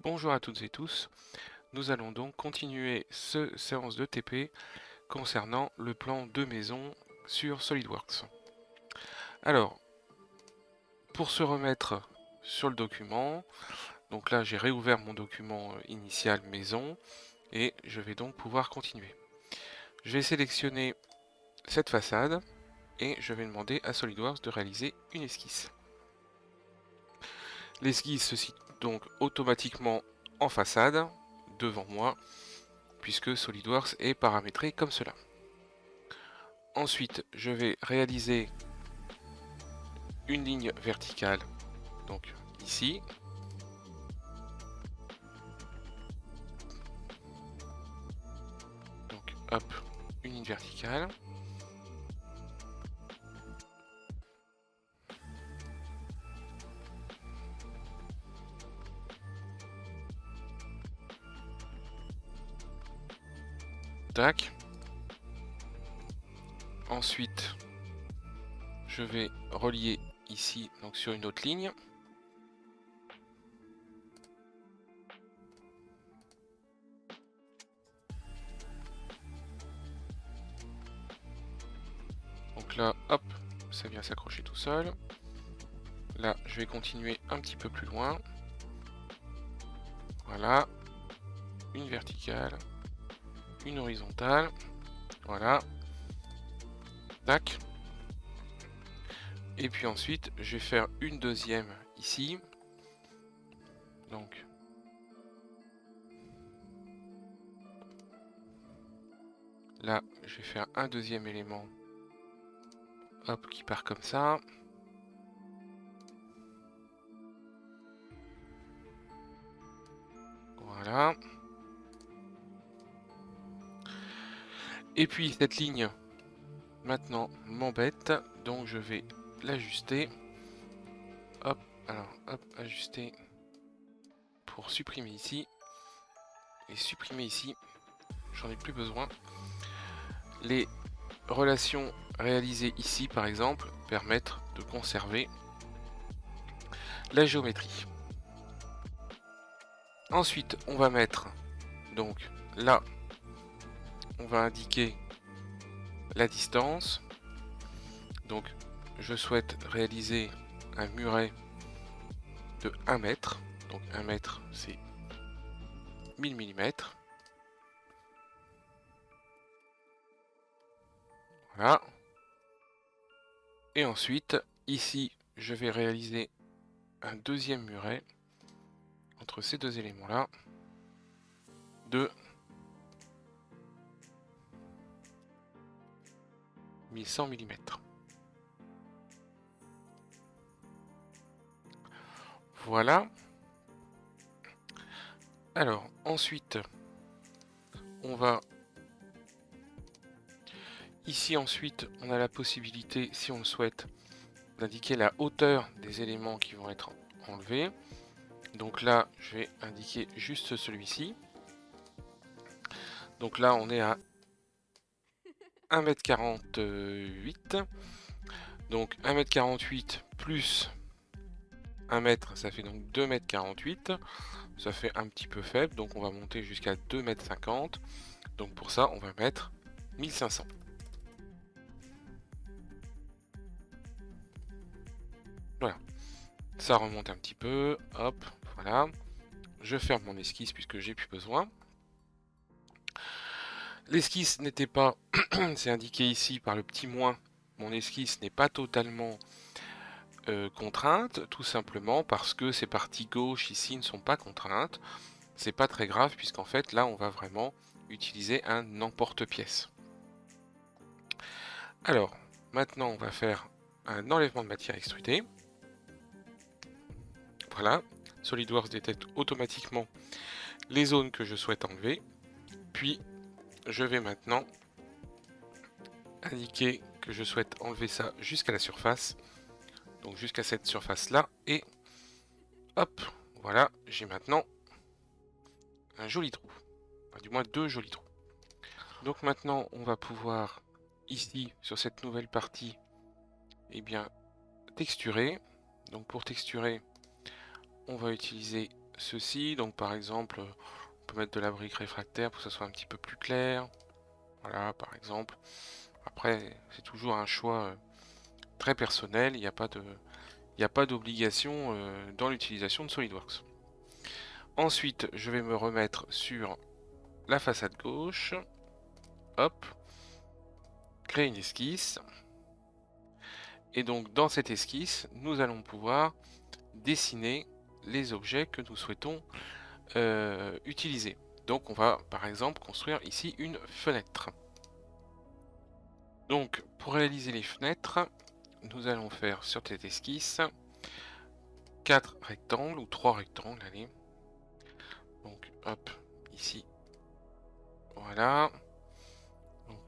Bonjour à toutes et tous, nous allons donc continuer ce séance de TP concernant le plan de maison sur SolidWorks. Alors, pour se remettre sur le document, donc là j'ai réouvert mon document initial maison et je vais donc pouvoir continuer. Je vais sélectionner cette façade et je vais demander à SolidWorks de réaliser une esquisse. L'esquisse se situe donc automatiquement en façade devant moi puisque SolidWorks est paramétré comme cela. Ensuite, je vais réaliser une ligne verticale, donc ici. Donc hop, une ligne verticale. Tac. Ensuite, je vais relier ici, donc sur une autre ligne. Donc là, hop, ça vient s'accrocher tout seul. Là, je vais continuer un petit peu plus loin. Voilà. Une verticale. Une horizontale. Voilà. Tac. Et puis ensuite, je vais faire une deuxième ici. Donc, là, je vais faire un deuxième élément. Hop, qui part comme ça. Voilà. Et puis cette ligne, maintenant, m'embête. Donc je vais l'ajuster. Hop, alors, hop, ajuster pour supprimer ici. Et supprimer ici. J'en ai plus besoin. Les relations réalisées ici, par exemple, permettent de conserver la géométrie. Ensuite, on va mettre, donc là, on va indiquer la distance. Donc, je souhaite réaliser un muret de 1 mètre. Donc 1 mètre, c'est 1000 mm. Voilà. Et ensuite, ici, je vais réaliser un deuxième muret entre ces deux éléments-là de 1100 mm. Voilà. Alors, ensuite, on va... Ici, ensuite, on a la possibilité, si on le souhaite, d'indiquer la hauteur des éléments qui vont être enlevés. Donc là, je vais indiquer juste celui-ci. Donc là, on est à 1,48 m. Donc 1,48 m plus 1 mètre, ça fait donc 2,48 m. Ça fait un petit peu faible, donc on va monter jusqu'à 2,50 m. Donc pour ça, on va mettre 1500. Voilà. Ça remonte un petit peu. Hop, voilà. Je ferme mon esquisse puisque j'ai plus besoin. L'esquisse n'était pas, c'est indiqué ici par le petit moins, mon esquisse n'est pas totalement contrainte, tout simplement parce que ces parties gauche ici ne sont pas contraintes. C'est pas très grave puisqu'en fait là on va vraiment utiliser un emporte-pièce. Alors, maintenant on va faire un enlèvement de matière extrudée. Voilà, SolidWorks détecte automatiquement les zones que je souhaite enlever. Puis je vais maintenant indiquer que je souhaite enlever ça jusqu'à la surface. Donc jusqu'à cette surface là. Et hop, voilà, j'ai maintenant un joli trou. Enfin, du moins deux jolis trous. Donc maintenant on va pouvoir ici sur cette nouvelle partie texturer. Donc pour texturer, on va utiliser ceci. Donc par exemple, on peut mettre de la brique réfractaire pour que ça soit un petit peu plus clair. Voilà, par exemple. Après, c'est toujours un choix très personnel. Il n'y a pas d'obligation dans l'utilisation de SolidWorks. Ensuite, je vais me remettre sur la façade gauche. Hop. Créer une esquisse. Et donc, dans cette esquisse, nous allons pouvoir dessiner les objets que nous souhaitons utiliser. Donc, on va, par exemple, construire ici une fenêtre. Donc, pour réaliser les fenêtres, nous allons faire sur cette esquisse 4 rectangles ou 3 rectangles, allez. Donc, hop, ici. Voilà. Donc,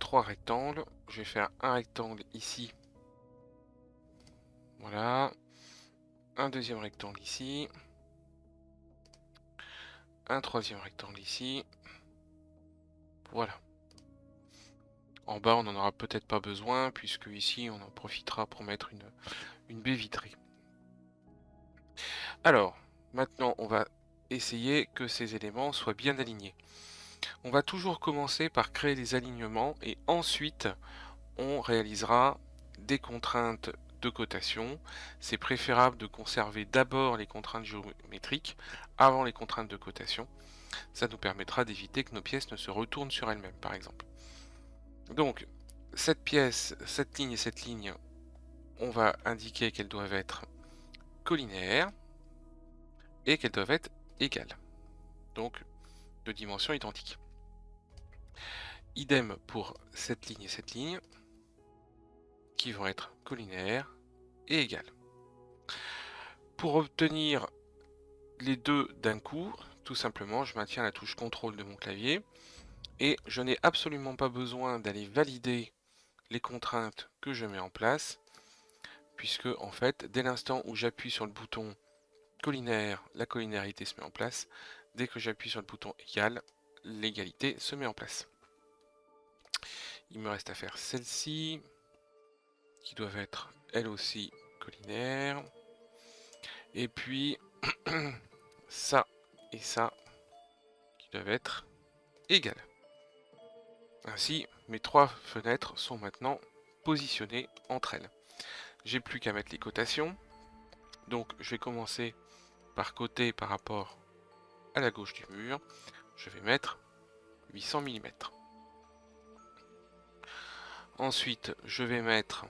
3 rectangles. Je vais faire un rectangle ici. Voilà. Un deuxième rectangle ici. Un troisième rectangle ici. Voilà. En bas, on n'en aura peut-être pas besoin, puisque ici, on en profitera pour mettre une baie vitrée. Alors, maintenant, on va essayer que ces éléments soient bien alignés. On va toujours commencer par créer des alignements et ensuite, on réalisera des contraintes de cotation. C'est préférable de conserver d'abord les contraintes géométriques avant les contraintes de cotation. Ça nous permettra d'éviter que nos pièces ne se retournent sur elles-mêmes, par exemple. Donc, cette pièce, cette ligne et cette ligne, on va indiquer qu'elles doivent être collinaires et qu'elles doivent être égales. Donc, de dimensions identiques. Idem pour cette ligne et cette ligne, qui vont être collinaires et égales. Pour obtenir les deux d'un coup, tout simplement, je maintiens la touche CTRL de mon clavier et je n'ai absolument pas besoin d'aller valider les contraintes que je mets en place, puisque en fait, dès l'instant où j'appuie sur le bouton collinaire, la collinarité se met en place. Dès que j'appuie sur le bouton égal, l'égalité se met en place. Il me reste à faire celle-ci, qui doivent être elles aussi collinaires. Et puis ça et ça, qui doivent être égales. Ainsi, mes trois fenêtres sont maintenant positionnées entre elles. J'ai plus qu'à mettre les cotations. Donc je vais commencer par coter par rapport à la gauche du mur. Je vais mettre 800 mm. Ensuite, je vais mettre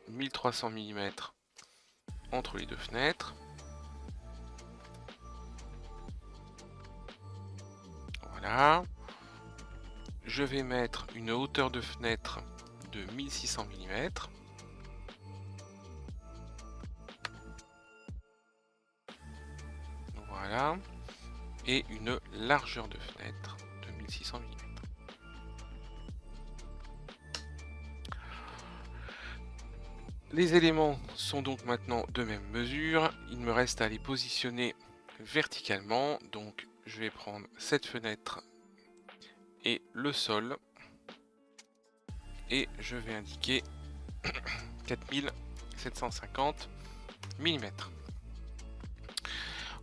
1300 mm entre les deux fenêtres. Voilà. Je vais mettre une hauteur de fenêtre de 1600 mm. Voilà. Et une largeur de fenêtre de 1600 mm. Les éléments sont donc maintenant de même mesure. Il me reste à les positionner verticalement. Donc je vais prendre cette fenêtre et le sol. Et je vais indiquer 4750 mm.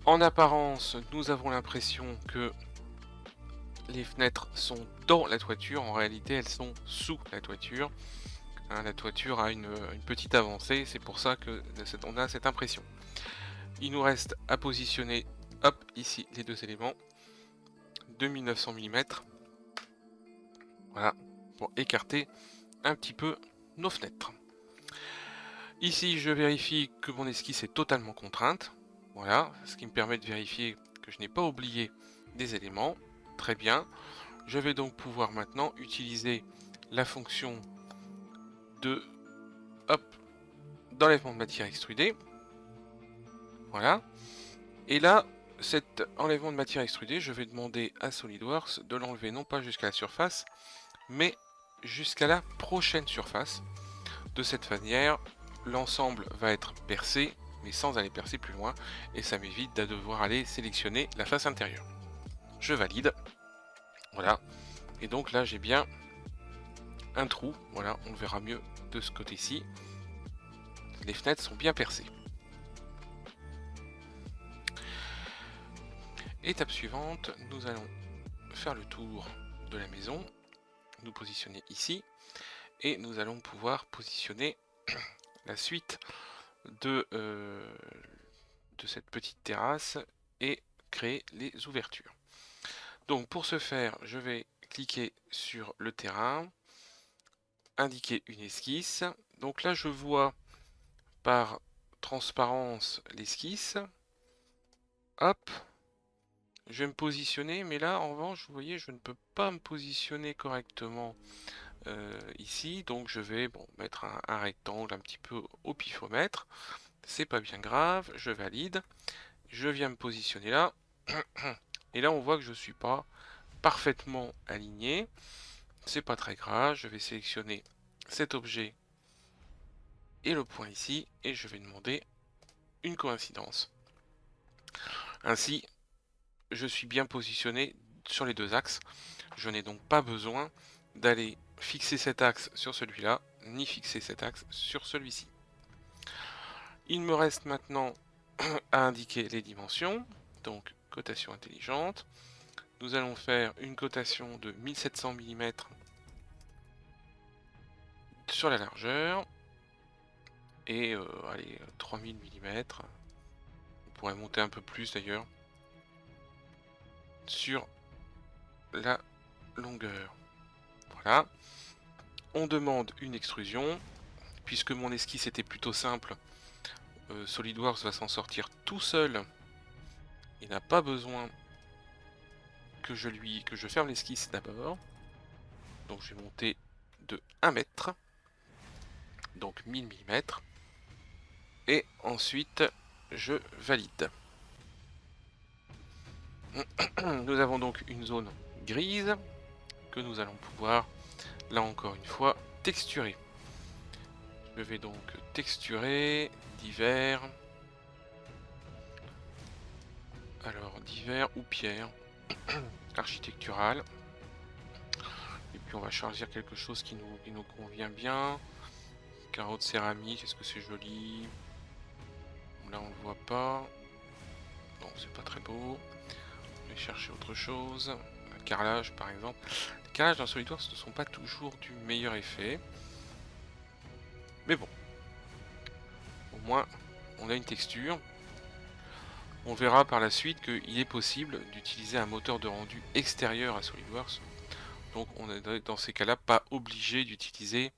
En apparence, nous avons l'impression que les fenêtres sont dans la toiture. En réalité, elles sont sous la toiture. Hein, la toiture a une petite avancée, c'est pour ça que on a cette impression. Il nous reste à positionner, hop, ici, les deux éléments de 1900 mm. Voilà, pour écarter un petit peu nos fenêtres. Ici, je vérifie que mon esquisse est totalement contrainte. Voilà, ce qui me permet de vérifier que je n'ai pas oublié des éléments. Très bien. Je vais donc pouvoir maintenant utiliser la fonction de d'enlèvement de matière extrudée. Voilà. Et là, cet enlèvement de matière extrudée, je vais demander à SolidWorks de l'enlever non pas jusqu'à la surface, mais jusqu'à la prochaine surface. De cette manière, l'ensemble va être percé, mais sans aller percer plus loin, et ça m'évite de devoir aller sélectionner la face intérieure. Je valide. Voilà. Et donc là, j'ai bien un trou. Voilà, on le verra mieux de ce côté-ci. Les fenêtres sont bien percées. Étape suivante, nous allons faire le tour de la maison, nous positionner ici, et nous allons pouvoir positionner la suite de cette petite terrasse et créer les ouvertures. Donc pour ce faire, je vais cliquer sur le terrain, indiquer une esquisse. Donc là, je vois par transparence l'esquisse. Hop, je vais me positionner, mais là, en revanche, vous voyez, je ne peux pas me positionner correctement ici. Donc je vais mettre un rectangle un petit peu au pifomètre. C'est pas bien grave, je valide. Je viens me positionner là. Et là, on voit que je ne suis pas parfaitement aligné. C'est pas très grave, je vais sélectionner cet objet et le point ici, et je vais demander une coïncidence. Ainsi, je suis bien positionné sur les deux axes. Je n'ai donc pas besoin d'aller fixer cet axe sur celui-là, ni fixer cet axe sur celui-ci. Il me reste maintenant à indiquer les dimensions, donc cotation intelligente. Nous allons faire une cotation de 1700 mm sur la largeur, et allez, 3000 mm. On pourrait monter un peu plus d'ailleurs sur la longueur. Voilà. On demande une extrusion. Puisque mon esquisse était plutôt simple, SolidWorks va s'en sortir tout seul. Il n'a pas besoin que je ferme l'esquisse d'abord. Donc je vais monter de 1 mètre. Donc 1000 mm. Et ensuite, je valide. Nous avons donc une zone grise que nous allons pouvoir, là encore une fois, texturer. Je vais donc texturer divers. Alors divers ou pierre architectural. Et puis on va choisir quelque chose qui nous convient bien. Carreau de céramique, est-ce que c'est joli? Là on le voit pas. Bon, c'est pas très beau. Je vais chercher autre chose. Un carrelage par exemple. Les carrelages dans SolidWorks ne sont pas toujours du meilleur effet. Mais bon. Au moins, on a une texture. On verra par la suite qu'il est possible d'utiliser un moteur de rendu extérieur à SolidWorks. Donc on est dans ces cas-là pas obligé d'utiliser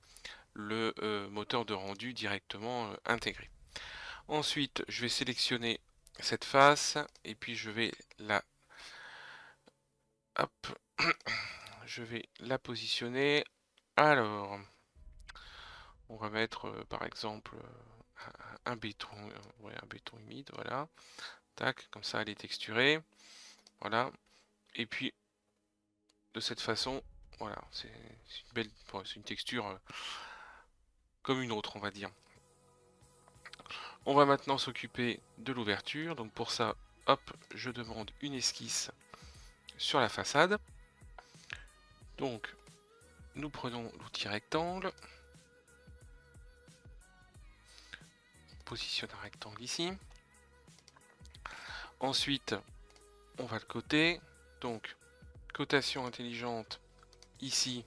le moteur de rendu directement intégré. Ensuite, je vais sélectionner cette face et puis je vais la je vais la positionner. Alors, on va mettre par exemple un béton, un béton humide, voilà. Tac, comme ça elle est texturée. Voilà. Et puis de cette façon, voilà, c'est une belle, c'est une texture comme une autre, on va dire. On va maintenant s'occuper de l'ouverture. Donc pour ça, hop, je demande une esquisse sur la façade. Donc, nous prenons l'outil rectangle. On positionne un rectangle ici. Ensuite, on va le coter. Donc, cotation intelligente ici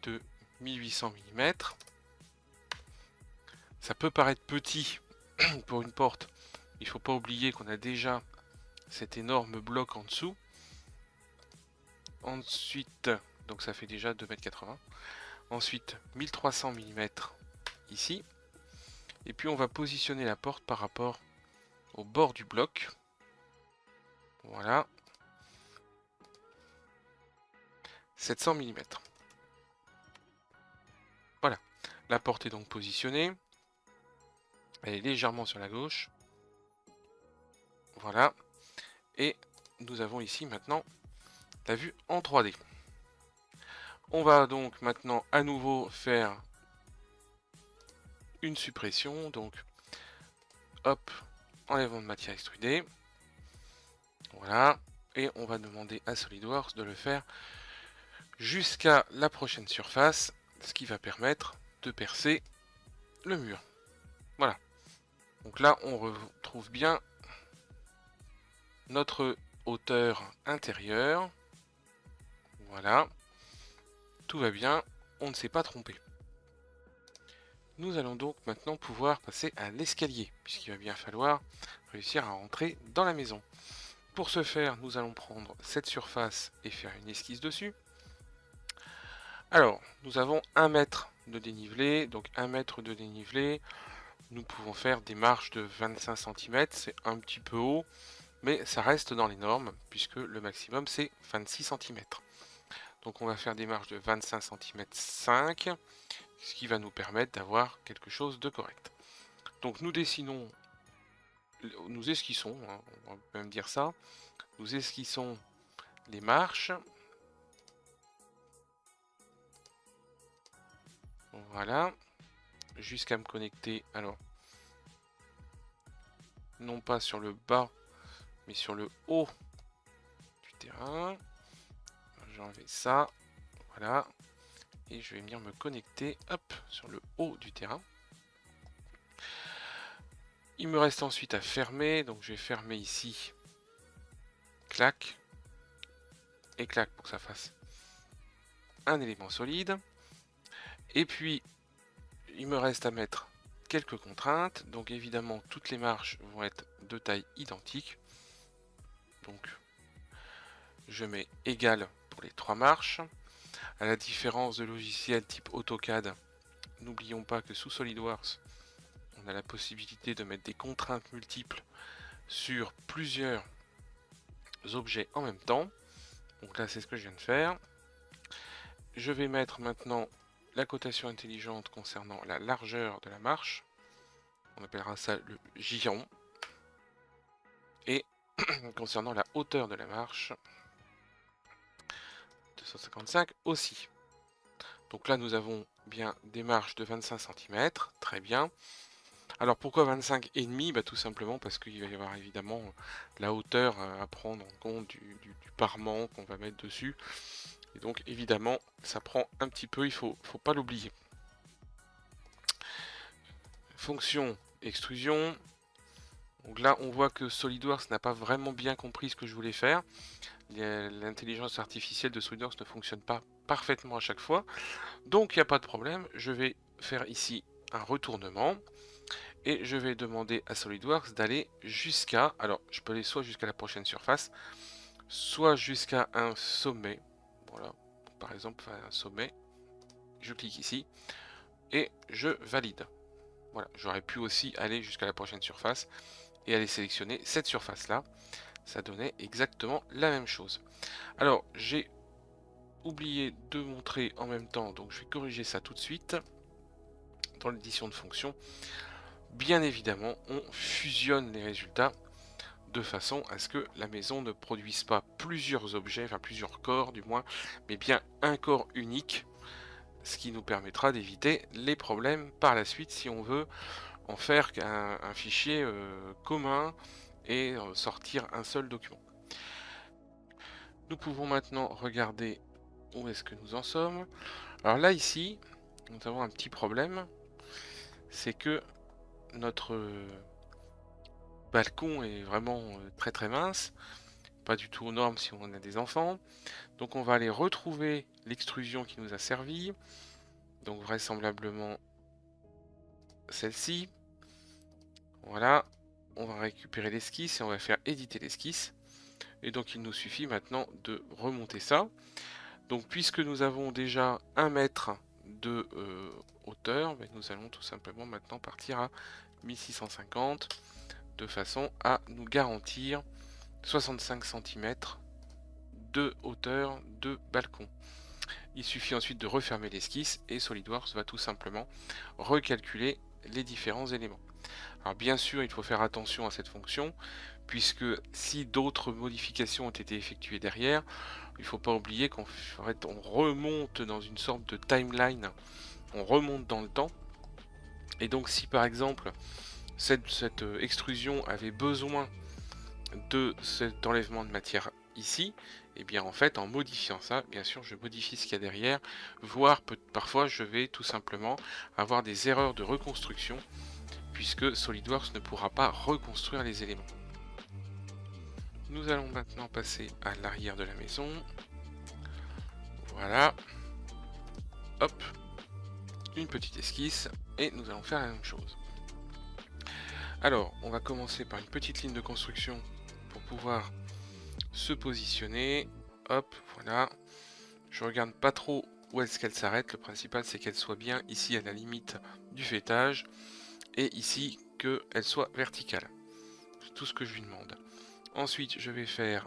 de 1800 mm. Ça peut paraître petit pour une porte. Il ne faut pas oublier qu'on a déjà cet énorme bloc en dessous. Ensuite, donc ça fait déjà 2,80 m. Ensuite, 1300 mm ici. Et puis on va positionner la porte par rapport au bord du bloc. Voilà. 700 mm. Voilà. La porte est donc positionnée. Elle est légèrement sur la gauche. Voilà. Et nous avons ici maintenant la vue en 3D. On va donc maintenant à nouveau faire une suppression. Donc, hop, enlèvement de matière extrudée. Voilà. Et on va demander à SolidWorks de le faire jusqu'à la prochaine surface, ce qui va permettre de percer le mur. Voilà. Donc là, on retrouve bien notre hauteur intérieure. Voilà, tout va bien, on ne s'est pas trompé. Nous allons donc maintenant pouvoir passer à l'escalier, puisqu'il va bien falloir réussir à rentrer dans la maison. Pour ce faire, nous allons prendre cette surface et faire une esquisse dessus. Alors, nous avons 1 mètre de dénivelé, donc 1 mètre de dénivelé. Nous pouvons faire des marches de 25 cm, c'est un petit peu haut, mais ça reste dans les normes, puisque le maximum c'est 26 cm. Donc on va faire des marches de 25 cm 5, ce qui va nous permettre d'avoir quelque chose de correct. Donc nous dessinons, nous esquissons, hein, on va même dire ça, nous esquissons les marches. Voilà, jusqu'à me connecter, alors, non pas sur le bas, mais sur le haut du terrain. J'ai enlevé ça, voilà, et je vais venir me connecter, hop, sur le haut du terrain. Il me reste ensuite à fermer, donc je vais fermer ici, clac, et clac pour que ça fasse un élément solide. Et puis, il me reste à mettre quelques contraintes, donc évidemment toutes les marches vont être de taille identique. Donc, je mets égal pour les 3 marches. À la différence de logiciels type AutoCAD, n'oublions pas que sous SolidWorks, on a la possibilité de mettre des contraintes multiples sur plusieurs objets en même temps. Donc là, c'est ce que je viens de faire. Je vais mettre maintenant la cotation intelligente concernant la largeur de la marche. On appellera ça le giron. Et concernant la hauteur de la marche, 255 aussi. Donc là, nous avons bien des marches de 25 cm. Très bien. Alors pourquoi 25,5 ? Bah, tout simplement parce qu'il va y avoir évidemment la hauteur à prendre en compte du parement qu'on va mettre dessus. Et donc évidemment ça prend un petit peu, il faut pas l'oublier. Fonction extrusion. Donc là on voit que SolidWorks n'a pas vraiment bien compris ce que je voulais faire. L'intelligence artificielle de SolidWorks ne fonctionne pas parfaitement à chaque fois. Donc il n'y a pas de problème, je vais faire ici un retournement. Et je vais demander à SolidWorks d'aller jusqu'à, alors je peux aller soit jusqu'à la prochaine surface, soit jusqu'à un sommet. Voilà, par exemple un sommet. Je clique ici et je valide. Voilà, j'aurais pu aussi aller jusqu'à la prochaine surface et aller sélectionner cette surface là. Ça donnait exactement la même chose. Alors j'ai oublié de montrer en même temps, donc je vais corriger ça tout de suite dans l'édition de fonction. Bien évidemment, on fusionne les résultats de façon à ce que la maison ne produise pas plusieurs objets, enfin plusieurs corps du moins, mais bien un corps unique, ce qui nous permettra d'éviter les problèmes par la suite si on veut en faire un fichier commun et sortir un seul document. Nous pouvons maintenant regarder où est-ce que nous en sommes. Alors là ici, nous avons un petit problème, c'est que notre balcon est vraiment très très mince, pas du tout aux normes si on a des enfants. Donc on va aller retrouver l'extrusion qui nous a servi, donc vraisemblablement celle-ci. Voilà, on va récupérer l'esquisse et on va faire éditer l'esquisse. Et donc il nous suffit maintenant de remonter ça. Donc puisque nous avons déjà 1 mètre de hauteur, ben, nous allons tout simplement maintenant partir à 1650 de façon à nous garantir 65 cm de hauteur de balcon. Il suffit ensuite de refermer l'esquisse et SolidWorks va tout simplement recalculer les différents éléments. Alors bien sûr, il faut faire attention à cette fonction, puisque si d'autres modifications ont été effectuées derrière, il ne faut pas oublier qu'en fait on remonte dans une sorte de timeline, on remonte dans le temps, et donc si par exemple cette extrusion avait besoin de cet enlèvement de matière ici, et bien en fait en modifiant ça, bien sûr je modifie ce qu'il y a derrière, voire parfois je vais tout simplement avoir des erreurs de reconstruction, puisque SolidWorks ne pourra pas reconstruire les éléments. Nous allons maintenant passer à l'arrière de la maison. Voilà. Hop. Une petite esquisse. Et nous allons faire la même chose. Alors, on va commencer par une petite ligne de construction pour pouvoir se positionner. Hop, voilà. Je regarde pas trop où est-ce qu'elle s'arrête. Le principal, c'est qu'elle soit bien ici à la limite du faîtage. Et ici, qu'elle soit verticale. C'est tout ce que je lui demande. Ensuite, je vais faire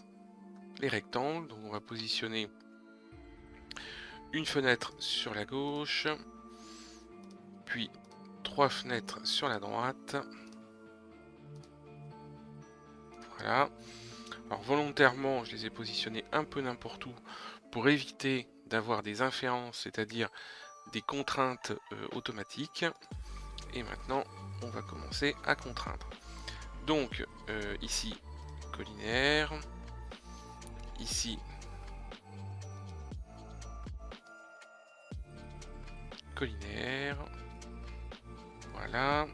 les rectangles. Donc, on va positionner une fenêtre sur la gauche. Puis, 3 fenêtres sur la droite. Voilà. Alors volontairement, je les ai positionnés un peu n'importe où pour éviter d'avoir des inférences, c'est-à-dire des contraintes automatiques. Et maintenant, on va commencer à contraindre. Donc, ici, collinaire. Ici, collinaire. Voilà.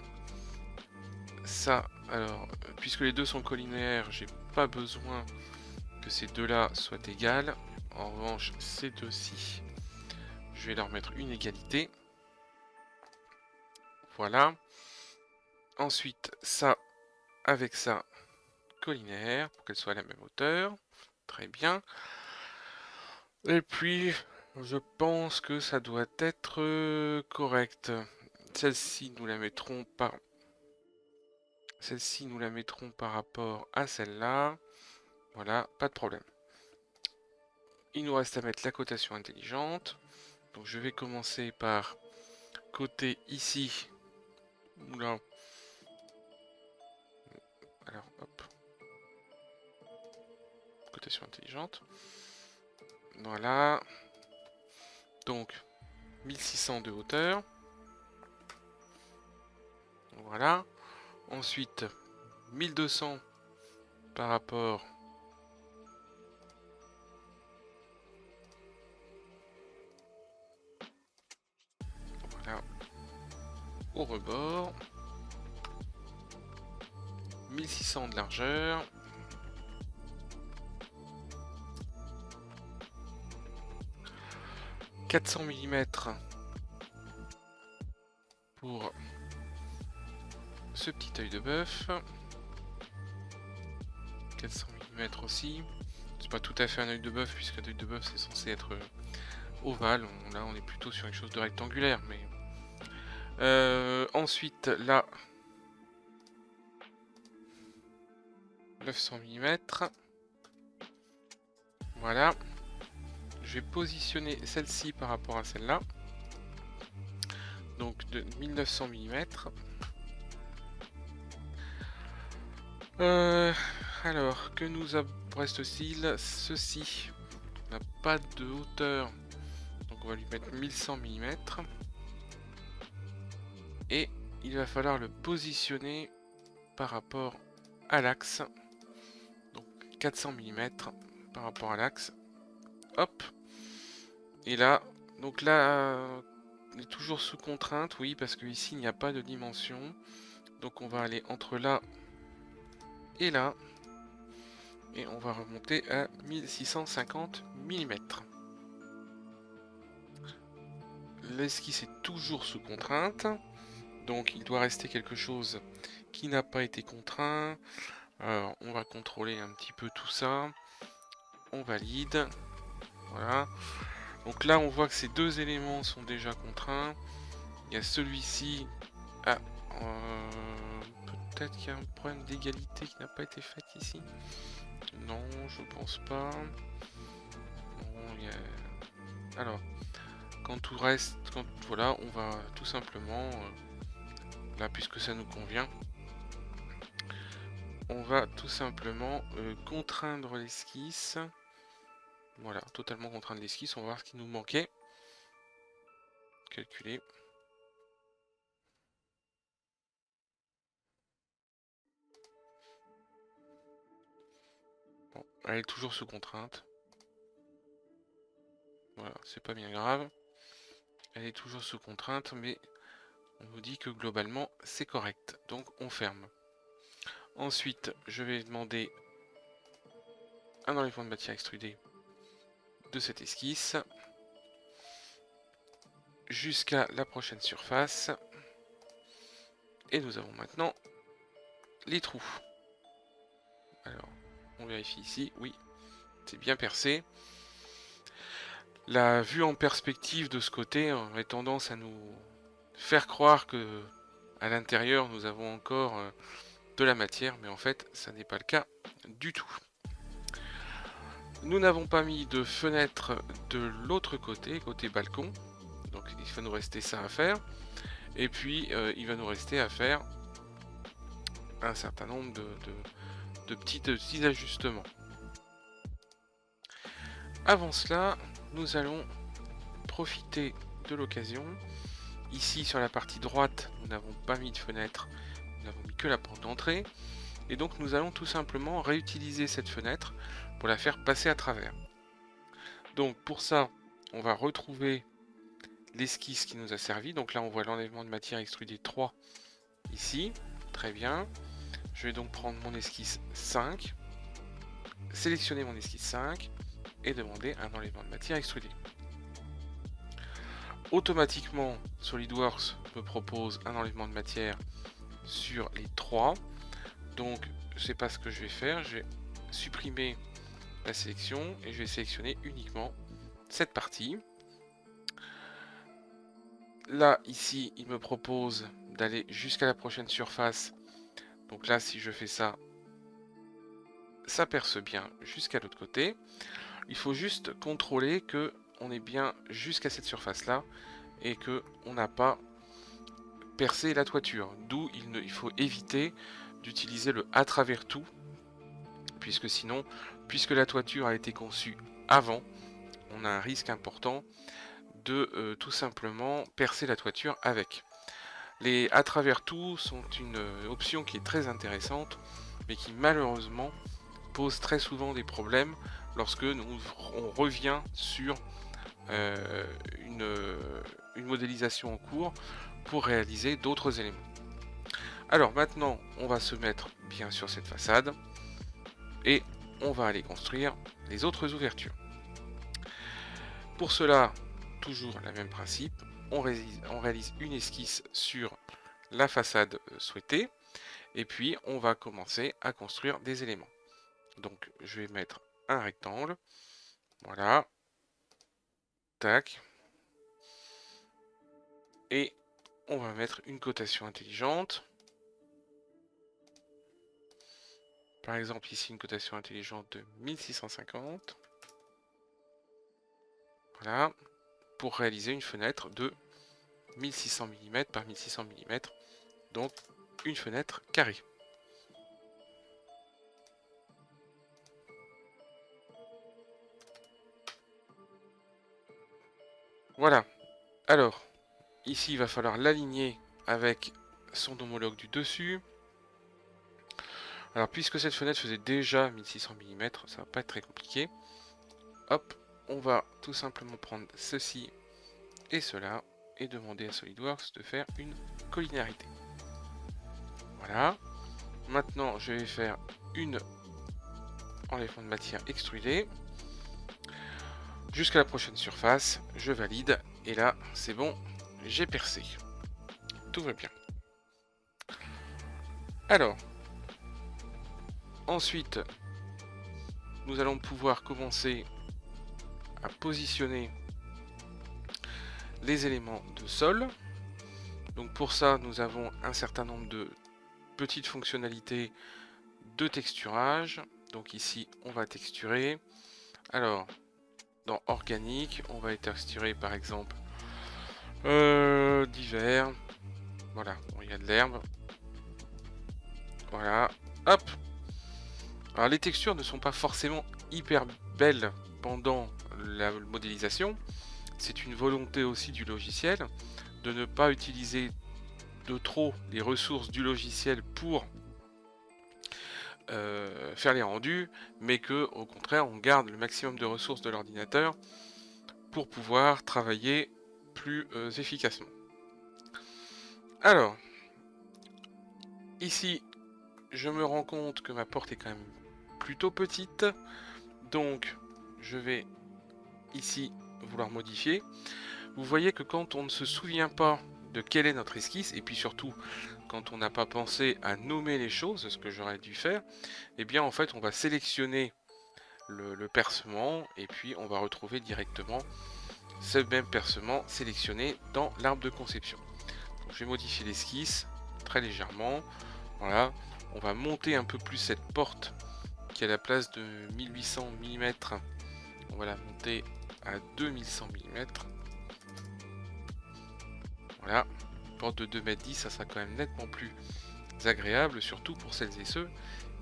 Ça, alors, puisque les deux sont collinaires, j'ai pas besoin que ces deux-là soient égales. En revanche, ces deux-ci, je vais leur mettre une égalité. Voilà. Ensuite, ça avec ça, collinaire, pour qu'elle soit à la même hauteur. Très bien. Et puis, je pense que ça doit être correct. Celle-ci, nous la mettrons par... Celle-ci, nous la mettrons par rapport à celle-là. Voilà, pas de problème. Il nous reste à mettre la cotation intelligente. Donc je vais commencer par côté ici. Oula. Alors, hop. Cotation intelligente. Voilà. Donc, 1600 de hauteur. Voilà. Ensuite, 1200 par rapport voilà, au rebord. 1600 de largeur. « 400 mm pour ce petit œil de bœuf. 400 mm aussi. C'est pas tout à fait un œil de bœuf, puisque un œil de bœuf c'est censé être ovale. Là on est plutôt sur quelque chose de rectangulaire. Mais ensuite là, 900 mm. Voilà. Je vais positionner celle-ci par rapport à celle-là. Donc de 1900 mm. Alors, que nous reste-t-il? Ceci n'a pas de hauteur, donc on va lui mettre 1100 mm. Et il va falloir le positionner par rapport à l'axe. Donc 400 mm par rapport à l'axe. Hop. Et là, donc là, on est toujours sous contrainte, oui, parce que ici il n'y a pas de dimension. Donc on va aller entre là et là. Et on va remonter à 1650 mm. L'esquisse est toujours sous contrainte. Donc il doit rester quelque chose qui n'a pas été contraint. Alors on va contrôler un petit peu tout ça. On valide. Voilà. Donc là on voit que ces deux éléments sont déjà contraints. Il y a celui-ci. Ah, peut-être qu'il y a un problème d'égalité qui n'a pas été fait ici. Non, je pense pas. Non, il y a... Alors, quand tout reste, voilà, on va tout simplement, là puisque ça nous convient, on va tout simplement contraindre l'esquisse. Voilà, totalement contraindre l'esquisse. On va voir ce qui nous manquait. Calculer. Bon, elle est toujours sous contrainte. Voilà, c'est pas bien grave. Elle est toujours sous contrainte, mais on nous dit que globalement c'est correct. Donc on ferme. Ensuite, je vais demander un enlèvement de matière extrudée de cette esquisse jusqu'à la prochaine surface. Et nous avons maintenant les trous. Alors, on vérifie ici. Oui, c'est bien percé. La vue en perspective de ce côté aurait tendance à nous faire croire que à l'intérieur nous avons encore de la matière, mais en fait ça n'est pas le cas du tout. Nous n'avons pas mis de fenêtre de l'autre côté, côté balcon, donc il va nous rester ça à faire, et puis il va nous rester à faire un certain nombre de petits ajustements. Avant cela, nous allons profiter de l'occasion. Ici sur la partie droite, nous n'avons pas mis de fenêtre, nous n'avons mis que la porte d'entrée. Et donc nous allons tout simplement réutiliser cette fenêtre pour la faire passer à travers. Donc pour ça, on va retrouver l'esquisse qui nous a servi. Donc là on voit l'enlèvement de matière extrudée 3 ici. Très bien. Je vais donc prendre mon esquisse 5, sélectionner mon esquisse 5 et demander un enlèvement de matière extrudée. Automatiquement, SolidWorks me propose un enlèvement de matière sur les 3. Donc, c'est pas ce que je vais faire. Je vais supprimer la sélection et je vais sélectionner uniquement cette partie. Là, ici, il me propose d'aller jusqu'à la prochaine surface. Donc là, si je fais ça, ça perce bien jusqu'à l'autre côté. Il faut juste contrôler que on est bien jusqu'à cette surface-là et que on n'a pas percé la toiture. D'où il faut éviter d'utiliser le à travers tout, puisque sinon, puisque la toiture a été conçue avant, on a un risque important de tout simplement percer la toiture avec. Les à travers tout sont une option qui est très intéressante, mais qui malheureusement pose très souvent des problèmes lorsque on revient sur une modélisation en cours pour réaliser d'autres éléments. Alors maintenant, on va se mettre bien sur cette façade et on va aller construire les autres ouvertures. Pour cela, toujours le même principe, on réalise une esquisse sur la façade souhaitée et puis on va commencer à construire des éléments. Donc je vais mettre un rectangle, voilà, tac, et on va mettre une cotation intelligente. Par exemple ici une cotation intelligente de 1650. Voilà, pour réaliser une fenêtre de 1600 mm par 1600 mm, donc une fenêtre carrée. Voilà, alors ici il va falloir l'aligner avec son homologue du dessus. Alors puisque cette fenêtre faisait déjà 1600 mm, ça va pas être très compliqué. Hop, on va tout simplement prendre ceci et cela et demander à SolidWorks de faire une collinéarité. Voilà. Maintenant, je vais faire une enlèvement de matière extrudée. Jusqu'à la prochaine surface, je valide. Et là, c'est bon, j'ai percé. Tout va bien. Alors, ensuite, nous allons pouvoir commencer à positionner les éléments de sol. Donc pour ça, nous avons un certain nombre de petites fonctionnalités de texturage. Donc ici, on va texturer. Alors, dans organique, on va texturer par exemple divers. Voilà, bon, il y a de l'herbe. Voilà, hop. Alors les textures ne sont pas forcément hyper belles pendant la modélisation. C'est une volonté aussi du logiciel de ne pas utiliser de trop les ressources du logiciel pour faire les rendus, mais que au contraire on garde le maximum de ressources de l'ordinateur pour pouvoir travailler plus efficacement. Alors, ici, je me rends compte que ma porte est quand même plutôt petite, Donc, je vais ici vouloir modifier. Vous voyez que quand on ne se souvient pas de quelle est notre esquisse, et puis surtout quand on n'a pas pensé à nommer les choses, ce que j'aurais dû faire, eh bien en fait on va sélectionner le percement et puis on va retrouver directement ce même percement sélectionné dans l'arbre de conception. Donc, je vais modifier l'esquisse très légèrement. Voilà, on va monter un peu plus cette porte qui a la place de 1800 mm. On va la monter à 2100 mm. Voilà, une porte de 2,10 m, ça sera quand même nettement plus agréable, surtout pour celles et ceux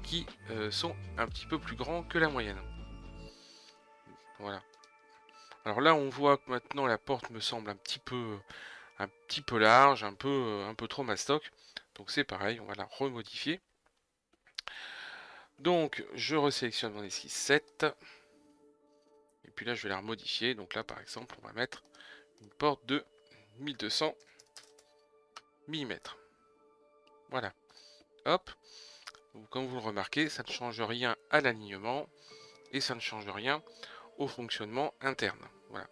qui sont un petit peu plus grands que la moyenne. Voilà. Alors là, on voit que maintenant la porte me semble un petit peu large, un peu trop mastoc. Donc c'est pareil, on va la remodifier. Donc je resélectionne mon esquisse 7. Et puis là, je vais la remodifier. Donc là, par exemple, on va mettre une porte de 1200 mm. Voilà. Hop. Donc, comme vous le remarquez, ça ne change rien à l'alignement et ça ne change rien au fonctionnement interne. Voilà.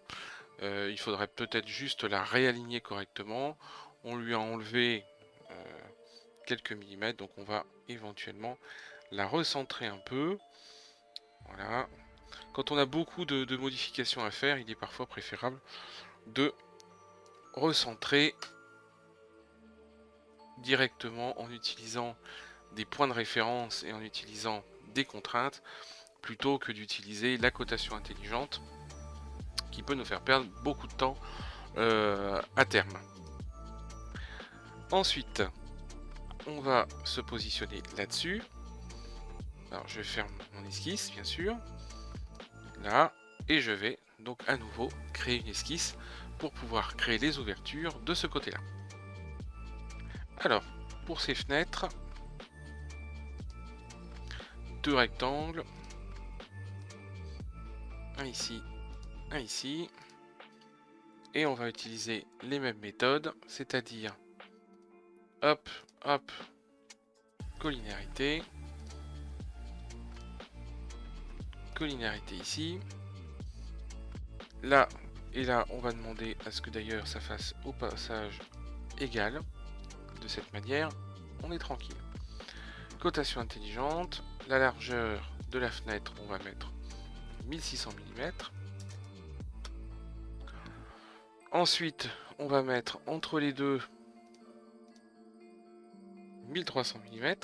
Il faudrait peut-être juste la réaligner correctement. On lui a enlevé quelques millimètres, donc on va éventuellement la recentrer un peu. Voilà. Quand on a beaucoup de modifications à faire, il est parfois préférable de recentrer directement en utilisant des points de référence et en utilisant des contraintes plutôt que d'utiliser la cotation intelligente qui peut nous faire perdre beaucoup de temps à terme. Ensuite, on va se positionner là-dessus. Alors je vais faire mon esquisse bien sûr, là, et je vais donc à nouveau créer une esquisse pour pouvoir créer les ouvertures de ce côté-là. Alors, pour ces fenêtres, 2 rectangles, un ici, un ici, et on va utiliser les mêmes méthodes, c'est-à-dire hop, hop, collinéarité, collinéarité ici, là et là on va demander à ce que d'ailleurs ça fasse au passage égal, de cette manière on est tranquille. Cotation intelligente, la largeur de la fenêtre on va mettre 1600 mm. Ensuite on va mettre entre les deux 1300 mm.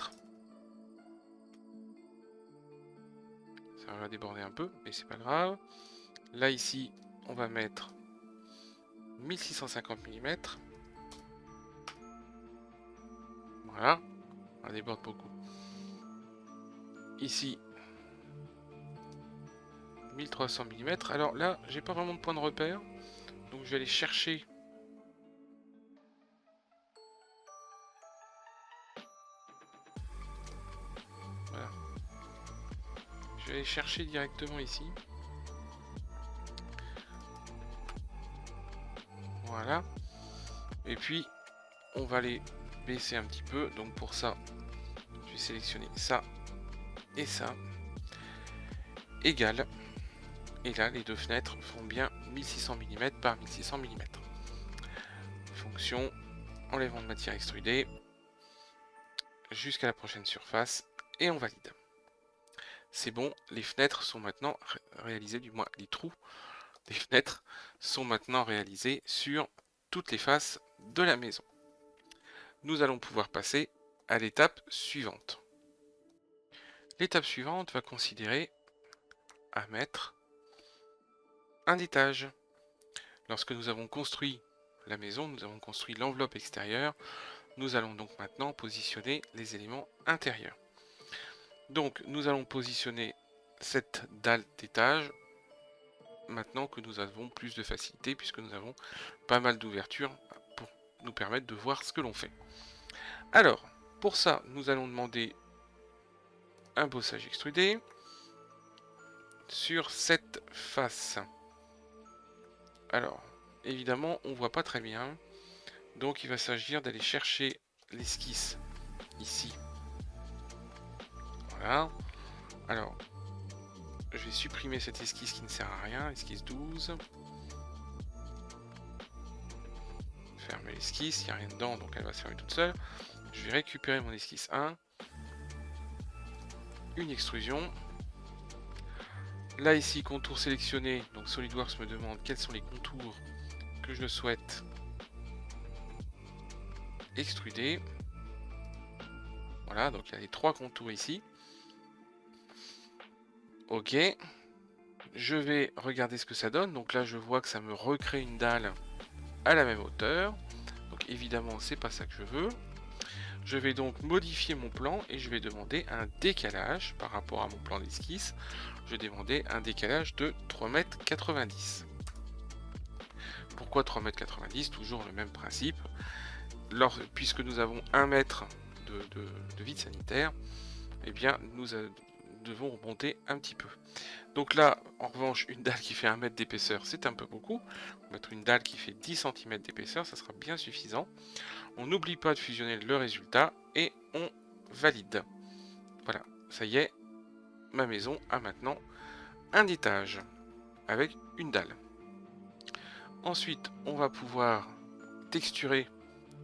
Ça va déborder un peu, mais c'est pas grave. Là ici, on va mettre 1650 mm. Voilà, on déborde beaucoup. Ici, 1300 mm. Alors là, j'ai pas vraiment de point de repère, donc je vais aller chercher. Voilà. Je vais aller chercher directement ici. Voilà. Et puis, on va les baisser un petit peu. Donc pour ça, je vais sélectionner ça et ça. Égal. Et là, les deux fenêtres font bien 1600 mm par 1600 mm. Fonction, enlèvement de matière extrudée. Jusqu'à la prochaine surface. Et on valide. C'est bon, les fenêtres sont maintenant réalisées, du moins les trous des fenêtres sont maintenant réalisés sur toutes les faces de la maison. Nous allons pouvoir passer à l'étape suivante. L'étape suivante va considérer à mettre un étage. Lorsque nous avons construit la maison, nous avons construit l'enveloppe extérieure, nous allons donc maintenant positionner les éléments intérieurs. Donc nous allons positionner cette dalle d'étage maintenant que nous avons plus de facilité puisque nous avons pas mal d'ouvertures pour nous permettre de voir ce que l'on fait. Alors, pour ça, nous allons demander un bossage extrudé sur cette face. Alors, évidemment, on voit pas très bien, donc il va s'agir d'aller chercher l'esquisse ici. Voilà. Alors, je vais supprimer cette esquisse qui ne sert à rien, esquisse 12. Fermer l'esquisse, il n'y a rien dedans, donc elle va se fermer toute seule. Je vais récupérer mon esquisse 1. Une extrusion. Là ici, contour sélectionné, donc SolidWorks me demande quels sont les contours que je souhaite extruder. Voilà, donc il y a les 3 contours ici. Ok. Je vais regarder ce que ça donne. Donc là, je vois que ça me recrée une dalle à la même hauteur. Donc évidemment, c'est pas ça que je veux. Je vais donc modifier mon plan et je vais demander un décalage par rapport à mon plan d'esquisse. Je vais demander un décalage de 3,90 m. Pourquoi 3,90 m? Toujours le même principe. Puisque nous avons 1 mètre de vide sanitaire, eh bien nous devons remonter un petit peu. Donc là, en revanche, une dalle qui fait 1 mètre d'épaisseur, c'est un peu beaucoup. On va mettre une dalle qui fait 10 cm d'épaisseur, ça sera bien suffisant. On n'oublie pas de fusionner le résultat et on valide. Voilà, ça y est, ma maison a maintenant un étage avec une dalle. Ensuite, on va pouvoir texturer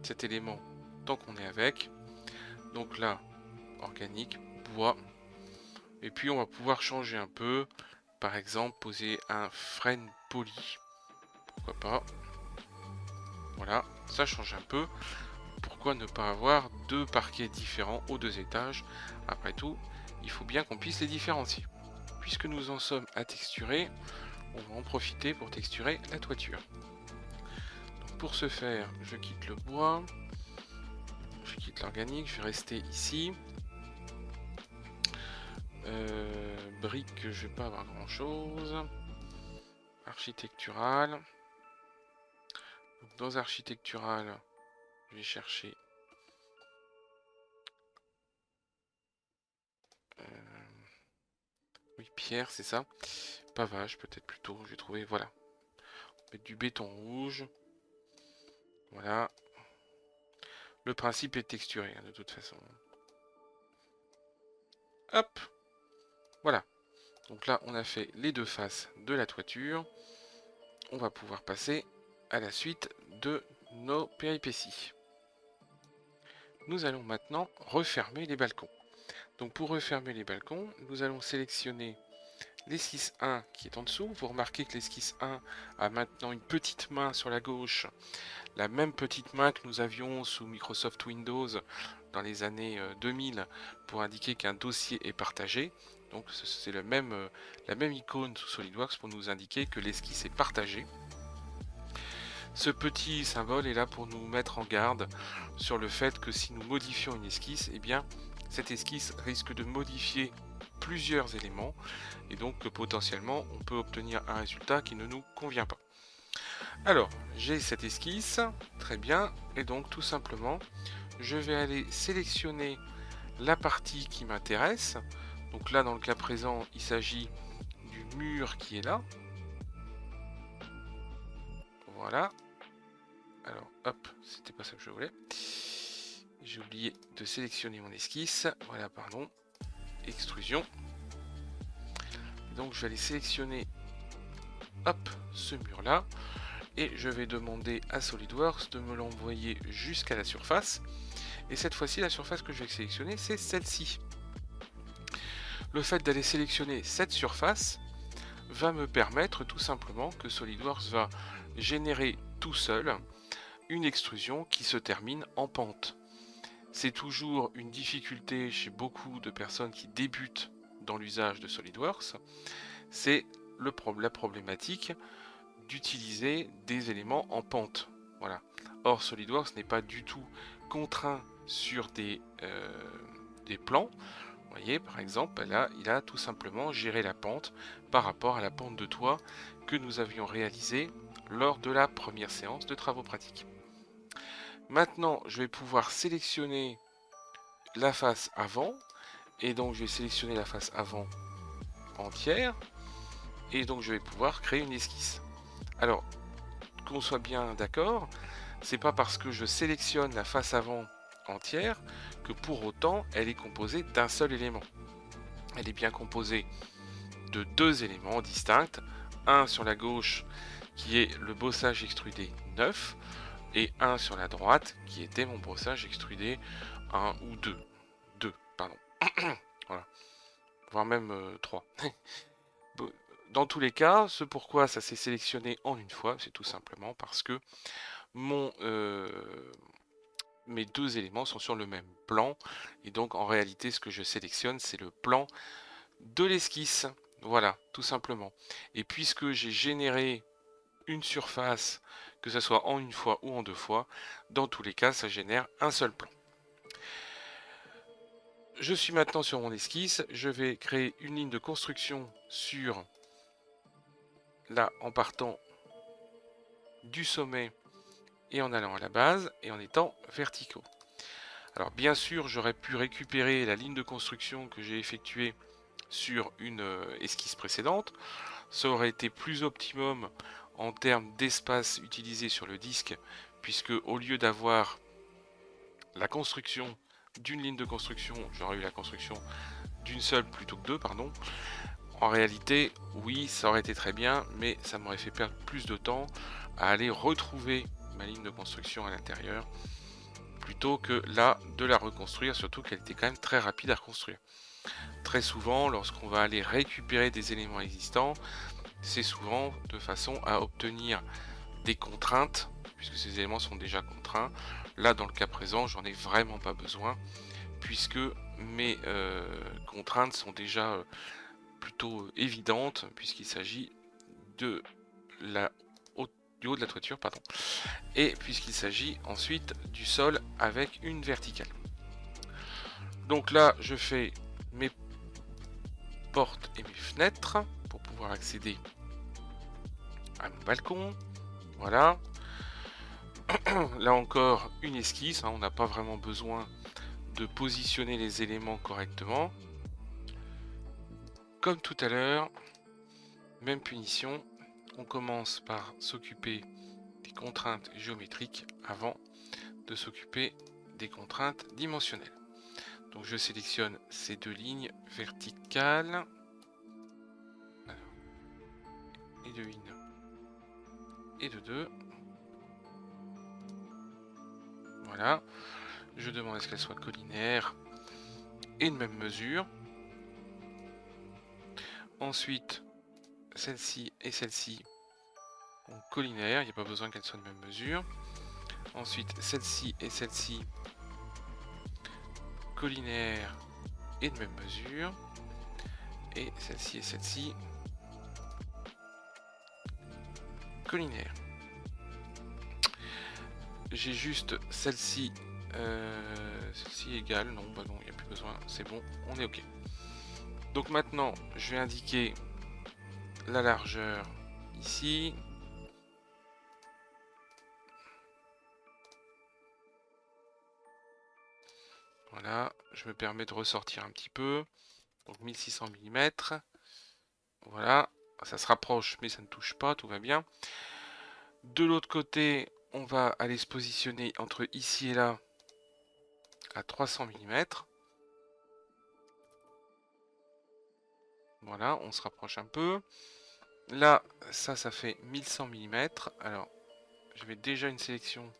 cet élément tant qu'on est avec. Donc là, organique, bois. Et puis on va pouvoir changer un peu. Par exemple, poser un frêne poli. Pourquoi pas. Voilà, ça change un peu. Pourquoi ne pas avoir 2 parquets différents aux 2 étages? Après tout, il faut bien qu'on puisse les différencier. Puisque nous en sommes à texturer, on va en profiter pour texturer la toiture. Donc pour ce faire, je quitte le bois. Je quitte l'organique, je vais rester ici. Briques, je vais pas avoir grand chose. Architectural. Donc dans architectural, je vais chercher oui, pierre, c'est ça. Pavage, peut-être plutôt. Je vais trouver, voilà. Mettre du béton rouge. Voilà. Le principe est texturé, hein, de toute façon. Hop. Voilà. Donc là, on a fait les 2 faces de la toiture. On va pouvoir passer à la suite de nos péripéties. Nous allons maintenant refermer les balcons. Donc pour refermer les balcons, nous allons sélectionner l'esquisse 1 qui est en dessous. Vous remarquez que l'esquisse 1 a maintenant une petite main sur la gauche, la même petite main que nous avions sous Microsoft Windows dans les années 2000 pour indiquer qu'un dossier est partagé. Donc c'est la même icône sous SolidWorks pour nous indiquer que l'esquisse est partagée. Ce petit symbole est là pour nous mettre en garde sur le fait que si nous modifions une esquisse, eh bien cette esquisse risque de modifier plusieurs éléments et donc que potentiellement on peut obtenir un résultat qui ne nous convient pas. Alors, j'ai cette esquisse, très bien, et donc tout simplement, je vais aller sélectionner la partie qui m'intéresse. Donc là, dans le cas présent, il s'agit du mur qui est là. Voilà. Alors, hop, c'était pas ça que je voulais. J'ai oublié de sélectionner mon esquisse. Voilà, pardon. Extrusion. Donc, je vais aller sélectionner, hop, ce mur-là. Et je vais demander à SolidWorks de me l'envoyer jusqu'à la surface. Et cette fois-ci, la surface que je vais sélectionner, c'est celle-ci. Le fait d'aller sélectionner cette surface va me permettre tout simplement que SolidWorks va générer tout seul une extrusion qui se termine en pente. C'est toujours une difficulté chez beaucoup de personnes qui débutent dans l'usage de SolidWorks, c'est la problématique d'utiliser des éléments en pente. Voilà. Or, SolidWorks n'est pas du tout contraint sur des plans. Vous voyez, par exemple, là, il a tout simplement géré la pente par rapport à la pente de toit que nous avions réalisée lors de la première séance de travaux pratiques. Maintenant, je vais pouvoir sélectionner la face avant, et donc je vais sélectionner la face avant entière, et donc je vais pouvoir créer une esquisse. Alors, qu'on soit bien d'accord, c'est pas parce que je sélectionne la face avant entière que pour autant elle est composée d'un seul élément. Elle est bien composée de deux éléments distincts. Un sur la gauche qui est le bossage extrudé 9 et un sur la droite qui était mon brossage extrudé 1 ou 2. 2, pardon. Voilà. Voire même 3. Dans tous les cas, ce pourquoi ça s'est sélectionné en une fois, c'est tout simplement parce que mes deux éléments sont sur le même plan. Et donc en réalité, ce que je sélectionne, c'est le plan de l'esquisse. Voilà, tout simplement. Et puisque j'ai généré une surface, que ce soit en une fois ou en deux fois, dans tous les cas, ça génère un seul plan. Je suis maintenant sur mon esquisse, je vais créer une ligne de construction sur, là, en partant du sommet et en allant à la base et en étant verticaux. Alors bien sûr, j'aurais pu récupérer la ligne de construction que j'ai effectuée sur une esquisse précédente. Ça aurait été plus optimum en termes d'espace utilisé sur le disque, puisque au lieu d'avoir la construction d'une ligne de construction, j'aurais eu la construction d'une seule plutôt que deux, pardon. En réalité, oui, ça aurait été très bien, mais ça m'aurait fait perdre plus de temps à aller retrouver ma ligne de construction à l'intérieur, plutôt que là, de la reconstruire, surtout qu'elle était quand même très rapide à reconstruire. Très souvent, lorsqu'on va aller récupérer des éléments existants, c'est souvent de façon à obtenir des contraintes, puisque ces éléments sont déjà contraints. Là, dans le cas présent, j'en ai vraiment pas besoin, puisque mes contraintes sont déjà plutôt évidentes, puisqu'il s'agit de du haut de la toiture, pardon, et puisqu'il s'agit ensuite du sol avec une verticale. Donc là, je fais mes portes et mes fenêtres pour pouvoir accéder à mon balcon. Voilà. Là encore, une esquisse, hein, on n'a pas vraiment besoin de positionner les éléments correctement. Comme tout à l'heure, même punition, on commence par s'occuper des contraintes géométriques avant de s'occuper des contraintes dimensionnelles. Donc je sélectionne ces deux lignes verticales. Et de 1 et de 2. Voilà. Je demande à ce qu'elles soient collinaires et de même mesure. Ensuite, celle-ci et celle-ci ont collinaires, il n'y a pas besoin qu'elles soient de même mesure. Ensuite, celle-ci et celle-ci collinaires et de même mesure. Et celle-ci et celle-ci collinaires. J'ai juste celle-ci égale, non, bah non, il n'y a plus besoin, c'est bon, on est ok. Donc maintenant, je vais indiquer la largeur ici. Voilà, je me permets de ressortir un petit peu. Donc 1600 mm. Voilà, ça se rapproche, mais ça ne touche pas, tout va bien. De l'autre côté, on va aller se positionner entre ici et là à 300 mm. Voilà, on se rapproche un peu. Là, ça fait 1100 mm. Alors, j'avais déjà une sélection.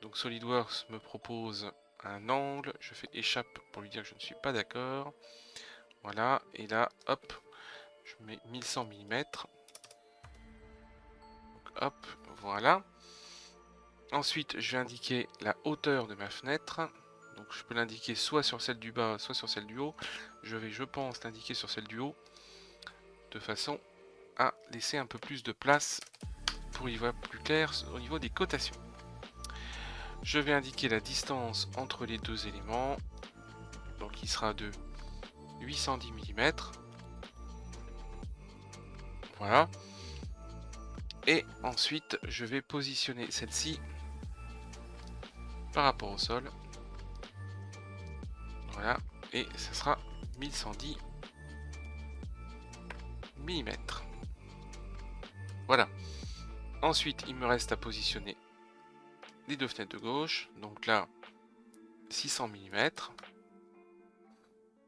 Donc SolidWorks me propose un angle. Je fais échappe pour lui dire que je ne suis pas d'accord. Voilà, et là, hop, je mets 1100 mm. Donc, hop, voilà. Ensuite, je vais indiquer la hauteur de ma fenêtre. Donc je peux l'indiquer soit sur celle du bas, soit sur celle du haut. Je vais, je pense, l'indiquer sur celle du haut, de façon à laisser un peu plus de place pour y voir plus clair au niveau des cotations. Je vais indiquer la distance entre les deux éléments, donc il sera de 810 mm. Voilà. Et ensuite, je vais positionner celle-ci par rapport au sol. Voilà, et ça sera 1110 mm. Voilà. Ensuite, il me reste à positionner les deux fenêtres de gauche. Donc là, 600 mm.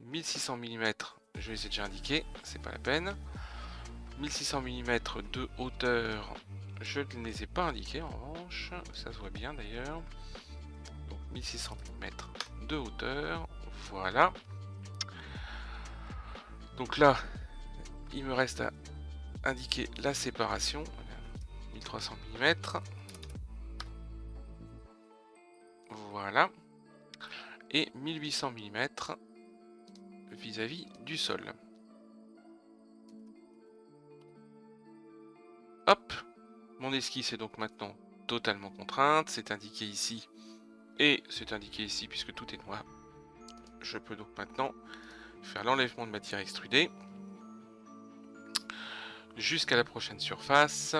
1600 mm, je les ai déjà indiqués, c'est pas la peine. 1600 mm de hauteur, je ne les ai pas indiqués en revanche, ça se voit bien d'ailleurs. Donc 1600 mm de hauteur, voilà. Donc là, il me reste à indiquer la séparation, 1300 mm. Voilà. Et 1800 mm vis-à-vis du sol. Hop, mon esquisse est donc maintenant totalement contrainte, c'est indiqué ici et c'est indiqué ici puisque tout est noir. Je peux donc maintenant faire l'enlèvement de matière extrudée jusqu'à la prochaine surface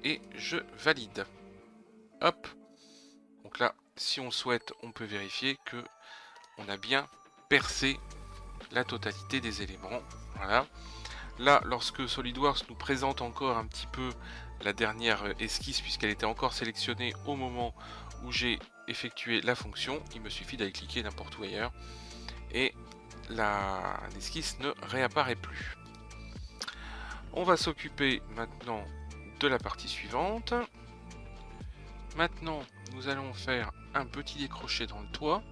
et je valide. Hop, donc là, si on souhaite, on peut vérifier que on a bien percé la totalité des éléments. Voilà. Là, lorsque SolidWorks nous présente encore un petit peu la dernière esquisse, puisqu'elle était encore sélectionnée au moment où j'ai effectué la fonction, il me suffit d'aller cliquer n'importe où ailleurs, et l'esquisse ne réapparaît plus. On va s'occuper maintenant de la partie suivante. Maintenant, nous allons faire un petit décroché dans le toit.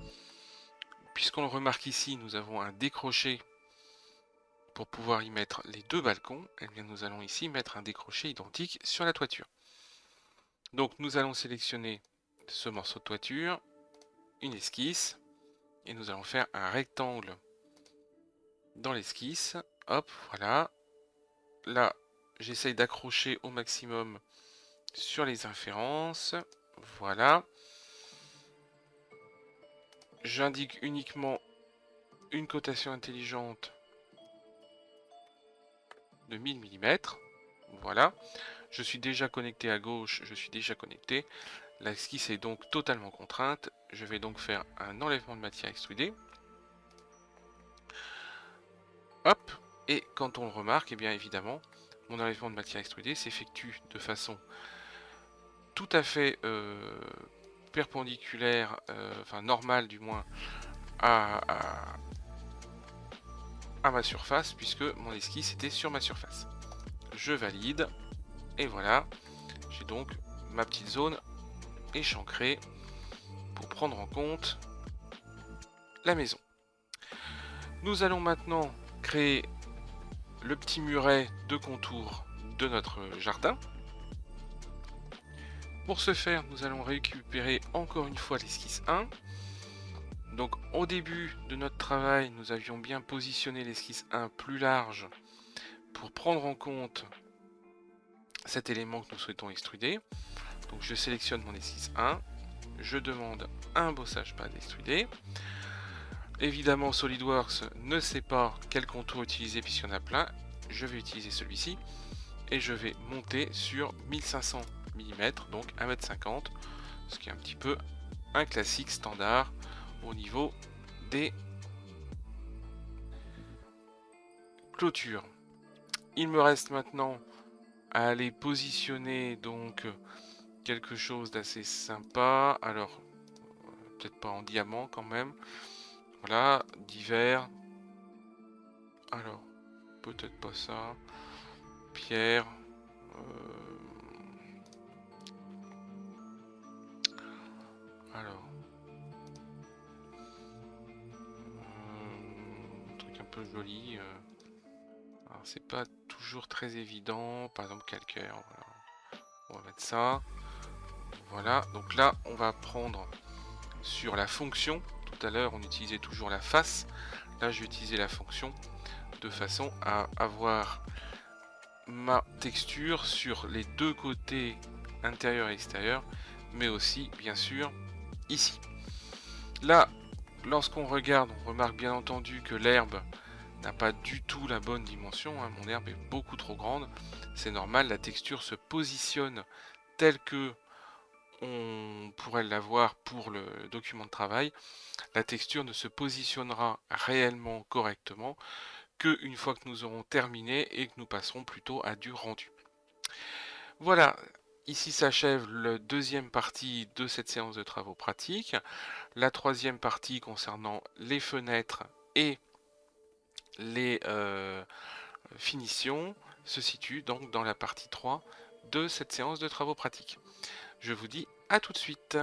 Puisqu'on le remarque ici, nous avons un décroché pour pouvoir y mettre les deux balcons. Et bien nous allons ici mettre un décroché identique sur la toiture. Donc nous allons sélectionner ce morceau de toiture, une esquisse, et nous allons faire un rectangle dans l'esquisse. Hop, voilà. Là, j'essaye d'accrocher au maximum sur les inférences. Voilà. J'indique uniquement une cotation intelligente de 1000 mm. Voilà. Je suis déjà connecté à gauche, je suis déjà connecté. L'esquisse est donc totalement contrainte. Je vais donc faire un enlèvement de matière extrudée. Hop. Et quand on le remarque, et bien évidemment, mon enlèvement de matière extrudée s'effectue de façon tout à fait perpendiculaire, enfin normale du moins, à ma surface, puisque mon esquisse était sur ma surface. Je valide, et voilà, j'ai donc ma petite zone échancrée pour prendre en compte la maison. Nous allons maintenant créer le petit muret de contour de notre jardin. Pour ce faire, nous allons récupérer encore une fois l'esquisse 1. Donc au début de notre travail, nous avions bien positionné l'esquisse 1 plus large pour prendre en compte cet élément que nous souhaitons extruder. Donc je sélectionne mon esquisse 1, je demande un bossage pad extrudé. Évidemment, SolidWorks ne sait pas quel contour utiliser puisqu'il y en a plein. Je vais utiliser celui-ci et je vais monter sur 1500 mm, donc 1,50 m, ce qui est un petit peu un classique standard au niveau des clôtures. Il me reste maintenant à aller positionner donc quelque chose d'assez sympa. Alors, peut-être pas en diamant quand même. Voilà, divers. Alors, peut-être pas ça. Pierre. Alors. Un truc un peu joli. Alors, c'est pas toujours très évident. Par exemple, calcaire. Voilà. On va mettre ça. Voilà. Donc là, on va prendre sur la fonction. Tout à l'heure, on utilisait toujours la face. Là, je vais utiliser la fonction de façon à avoir ma texture sur les deux côtés intérieur et extérieur, mais aussi bien sûr ici. Là, lorsqu'on regarde, on remarque bien entendu que l'herbe n'a pas du tout la bonne dimension, hein. Mon herbe est beaucoup trop grande, c'est normal, la texture se positionne telle que on pourrait l'avoir pour le document de travail. La texture ne se positionnera réellement correctement que une fois que nous aurons terminé et que nous passerons plutôt à du rendu. Voilà, ici s'achève la deuxième partie de cette séance de travaux pratiques. La troisième partie concernant les fenêtres et les finitions se situent donc dans la partie 3 de cette séance de travaux pratiques. Je vous dis à tout de suite.